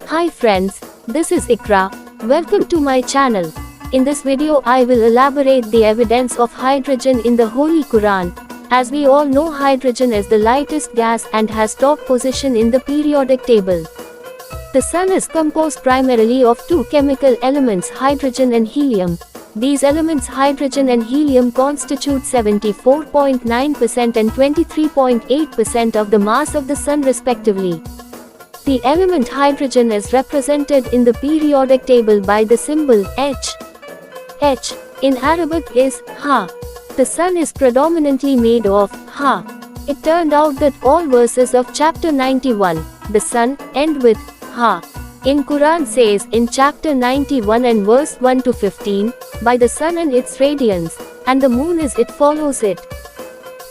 Hi friends, this is Iqra. Welcome to my channel. In this video I will elaborate the evidence of hydrogen in the Holy Quran. As we all know, hydrogen is the lightest gas and has top position in the periodic table. The sun is composed primarily of two chemical elements, hydrogen and helium. These elements, hydrogen and helium, constitute 74.9% and 23.8% of the mass of the sun respectively. The element hydrogen is represented in the periodic table by the symbol H. H in Arabic is Ha. The sun is predominantly made of Ha. It turned out that all verses of chapter 91, the sun, end with Ha. In Quran says in chapter 91 and verse 1 to 15, by the sun and its radiance, and the moon as it follows it,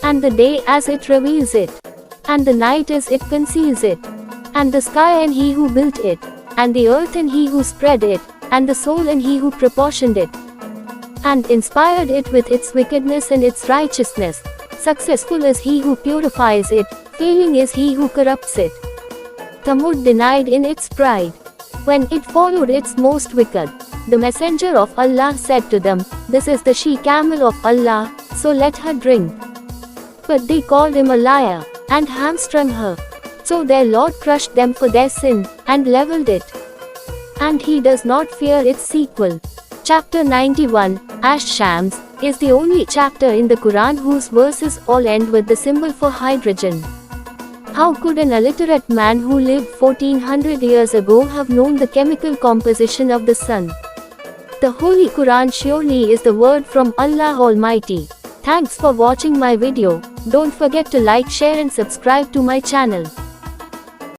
and the day as it reveals it, and the night as it conceals it, and the sky and he who built it, and the earth and he who spread it, and the soul and he who proportioned it, and inspired it with its wickedness and its righteousness. Successful is he who purifies it, failing is he who corrupts it. Thamud denied in its pride, when it followed its most wicked. The messenger of Allah said to them, "This is the she-camel of Allah, so let her drink." But they called him a liar, and hamstrung her. So their Lord crushed them for their sin, and leveled it. And he does not fear its sequel. Chapter 91, Ash-Shams, is the only chapter in the Quran whose verses all end with the symbol for hydrogen. How could an illiterate man who lived 1400 years ago have known the chemical composition of the sun? The Holy Quran surely is the word from Allah Almighty. Thanks for watching my video. Don't forget to like, share and subscribe to my channel.